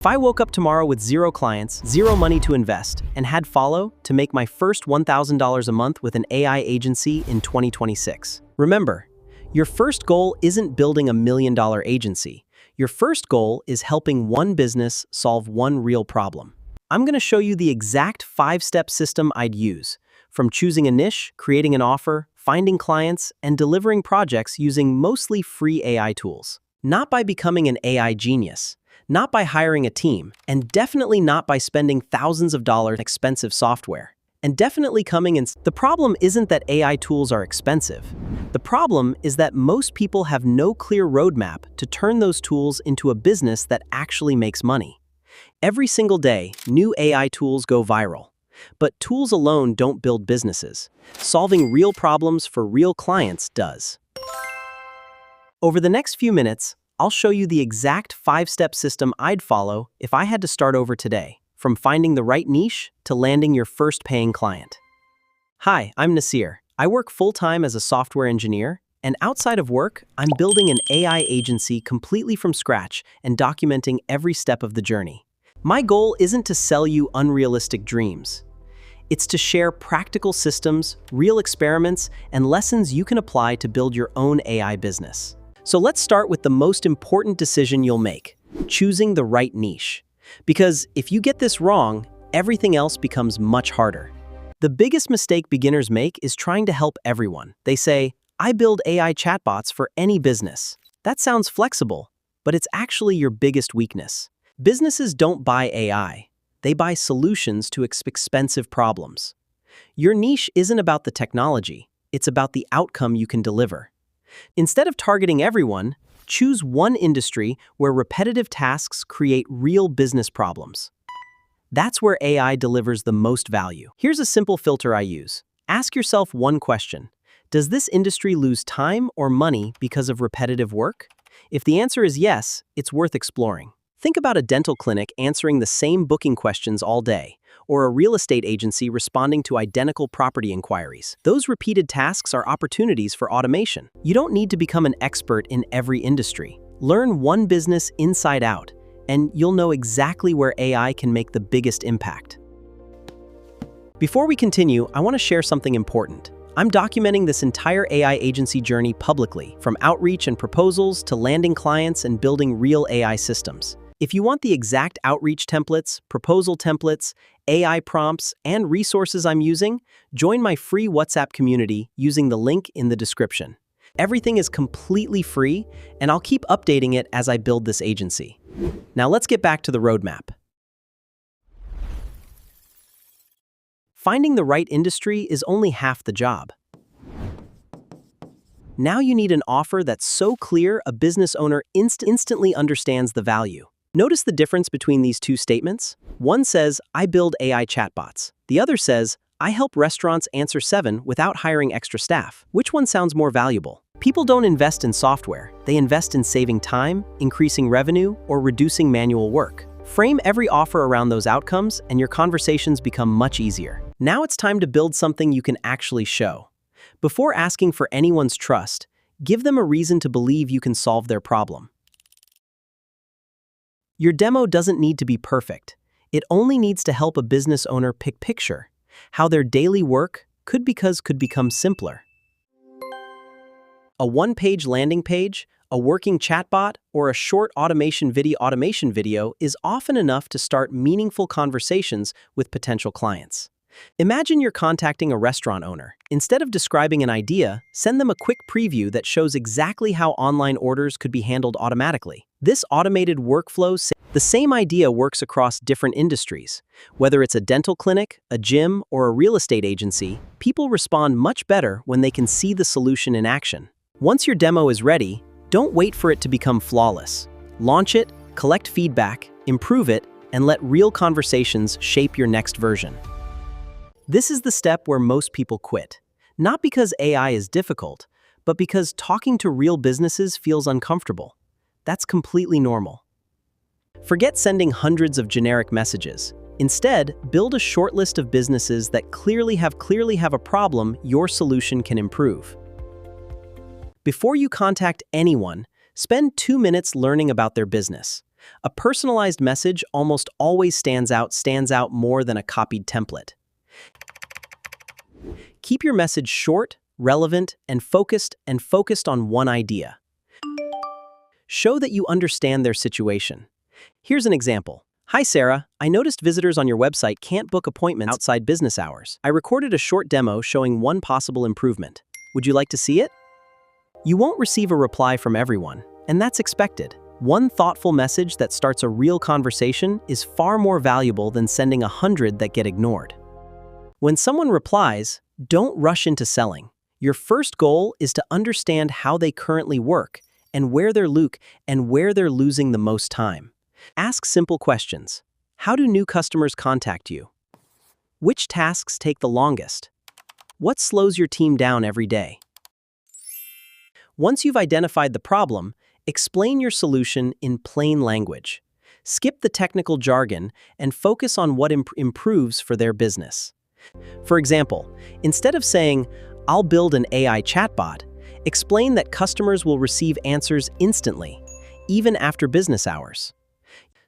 If I woke up tomorrow with 0 clients, 0 money to invest, and had follow to make my first $1,000 a month with an AI agency in 2026. Remember, your first goal isn't building a $1 million agency. Your first goal is helping one business solve one real problem. I'm going to show you the exact 5-step system I'd use, from choosing a niche, creating an offer, finding clients, and delivering projects using mostly free AI tools. Not by becoming an AI genius, not by hiring a team, and definitely not by spending thousands of dollars on expensive software. And definitely coming in. The problem isn't that AI tools are expensive. The problem is that most people have no clear roadmap to turn those tools into a business that actually makes money. Every single day, new AI tools go viral. But tools alone don't build businesses. Solving real problems for real clients does. Over the next few minutes, I'll show you the exact 5-step system I'd follow if I had to start over today, from finding the right niche to landing your first paying client. Hi, I'm Nasir. I work full-time as a software engineer, and outside of work, I'm building an AI agency completely from scratch and documenting every step of the journey. My goal isn't to sell you unrealistic dreams. It's to share practical systems, real experiments, and lessons you can apply to build your own AI business. So let's start with the most important decision you'll make, choosing the right niche. Because if you get this wrong, everything else becomes much harder. The biggest mistake beginners make is trying to help everyone. They say, I build AI chatbots for any business. That sounds flexible, but it's actually your biggest weakness. Businesses don't buy AI. They buy solutions to expensive problems. Your niche isn't about the technology. It's about the outcome you can deliver. Instead of targeting everyone, choose one industry where repetitive tasks create real business problems. That's where AI delivers the most value. Here's a simple filter I use. Ask yourself one question. Does this industry lose time or money because of repetitive work? If the answer is yes, it's worth exploring. Think about a dental clinic answering the same booking questions all day, or a real estate agency responding to identical property inquiries. Those repeated tasks are opportunities for automation. You don't need to become an expert in every industry. Learn one business inside out, and you'll know exactly where AI can make the biggest impact. Before we continue, I want to share something important. I'm documenting this entire AI agency journey publicly, from outreach and proposals to landing clients and building real AI systems. If you want the exact outreach templates, proposal templates, AI prompts, and resources I'm using, join my free WhatsApp community using the link in the description. Everything is completely free, and I'll keep updating it as I build this agency. Now let's get back to the roadmap. Finding the right industry is only half the job. Now you need an offer that's so clear a business owner instantly understands the value. Notice the difference between these two statements? One says, I build AI chatbots. The other says, I help restaurants answer 7 without hiring extra staff. Which one sounds more valuable? People don't invest in software. They invest in saving time, increasing revenue, or reducing manual work. Frame every offer around those outcomes, and your conversations become much easier. Now it's time to build something you can actually show. Before asking for anyone's trust, give them a reason to believe you can solve their problem. Your demo doesn't need to be perfect. It only needs to help a business owner picture how their daily work could become simpler. A one-page landing page, a working chatbot, or a short automation video is often enough to start meaningful conversations with potential clients. Imagine you're contacting a restaurant owner. Instead of describing an idea, send them a quick preview that shows exactly how online orders could be handled automatically. This automated workflow, the same idea works across different industries. Whether it's a dental clinic, a gym, or a real estate agency, people respond much better when they can see the solution in action. Once your demo is ready, don't wait for it to become flawless. Launch it, collect feedback, improve it, and let real conversations shape your next version. This is the step where most people quit. Not because AI is difficult, but because talking to real businesses feels uncomfortable. That's completely normal. Forget sending hundreds of generic messages. Instead, build a short list of businesses that clearly have a problem your solution can improve. Before you contact anyone, spend 2 minutes learning about their business. A personalized message almost always stands out more than a copied template. Keep your message short, relevant, and focused on one idea. Show that you understand their situation. Here's an example. Hi Sarah, I noticed visitors on your website can't book appointments outside business hours. I recorded a short demo showing one possible improvement. Would you like to see it? You won't receive a reply from everyone, and that's expected. One thoughtful message that starts a real conversation is far more valuable than sending 100 that get ignored. When someone replies, don't rush into selling. Your first goal is to understand how they currently work and where they're losing the most time. Ask simple questions. How do new customers contact you? Which tasks take the longest? What slows your team down every day? Once you've identified the problem, explain your solution in plain language. Skip the technical jargon and focus on what improves for their business. For example, instead of saying, I'll build an AI chatbot, explain that customers will receive answers instantly, even after business hours.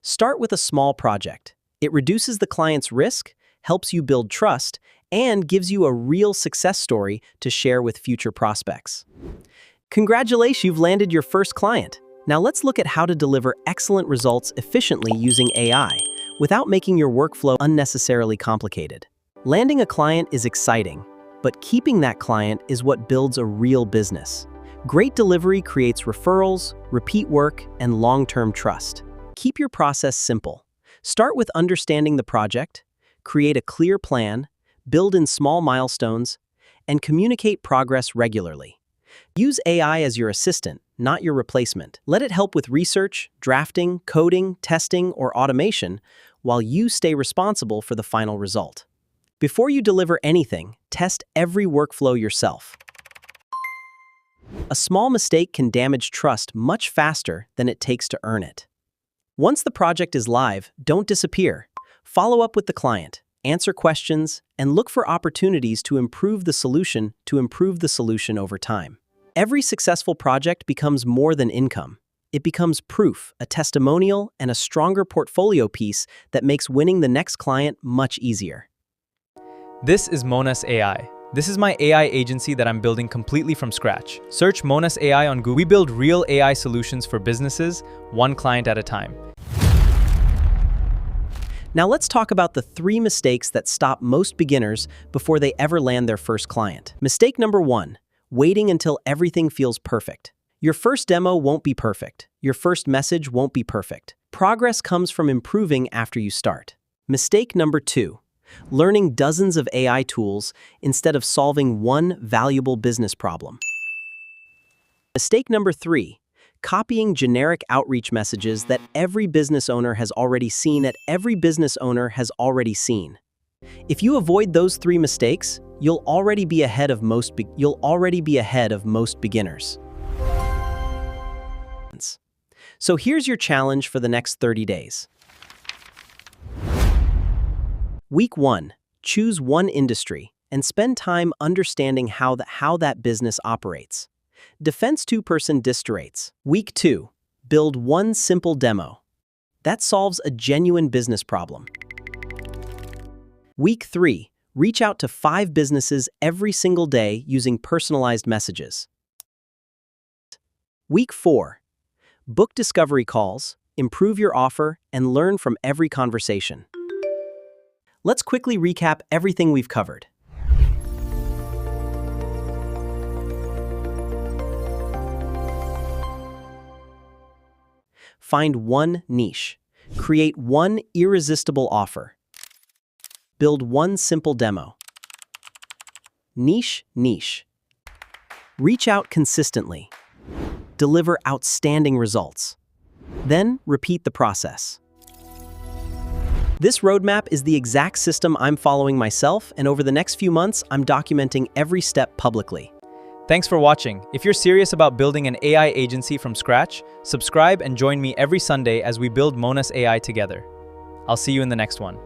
Start with a small project. It reduces the client's risk, helps you build trust, and gives you a real success story to share with future prospects. Congratulations, you've landed your first client. Now let's look at how to deliver excellent results efficiently using AI, without making your workflow unnecessarily complicated. Landing a client is exciting, but keeping that client is what builds a real business. Great delivery creates referrals, repeat work, and long-term trust. Keep your process simple. Start with understanding the project, create a clear plan, build in small milestones, and communicate progress regularly. Use AI as your assistant, not your replacement. Let it help with research, drafting, coding, testing, or automation, while you stay responsible for the final result. Before you deliver anything, test every workflow yourself. A small mistake can damage trust much faster than it takes to earn it. Once the project is live, don't disappear. Follow up with the client, answer questions, and look for opportunities to improve the solution over time. Every successful project becomes more than income. It becomes proof, a testimonial, and a stronger portfolio piece that makes winning the next client much easier. This is Monas AI. This is my AI agency that I'm building completely from scratch. Search Monas AI on Google. We build real AI solutions for businesses, one client at a time. Now let's talk about the 3 mistakes that stop most beginners before they ever land their first client. Mistake number 1, waiting until everything feels perfect. Your first demo won't be perfect. Your first message won't be perfect. Progress comes from improving after you start. Mistake number 2, learning dozens of AI tools instead of solving one valuable business problem. Mistake number 3, copying generic outreach messages that every business owner has already seen. If you avoid those 3 mistakes, you'll already be ahead of most beginners. So here's your challenge for the next 30 days. Week 1, choose one industry and spend time understanding how that business operates. Defense 2-person rates. Week 2, build one simple demo. That solves a genuine business problem. Week 3, reach out to 5 businesses every single day using personalized messages. Week 4, book discovery calls, improve your offer, and learn from every conversation. Let's quickly recap everything we've covered. Find one niche. Create one irresistible offer. Build one simple demo. Niche. Reach out consistently. Deliver outstanding results. Then repeat the process. This roadmap is the exact system I'm following myself, and over the next few months, I'm documenting every step publicly. Thanks for watching. If you're serious about building an AI agency from scratch, subscribe and join me every Sunday as we build Monas AI together. I'll see you in the next one.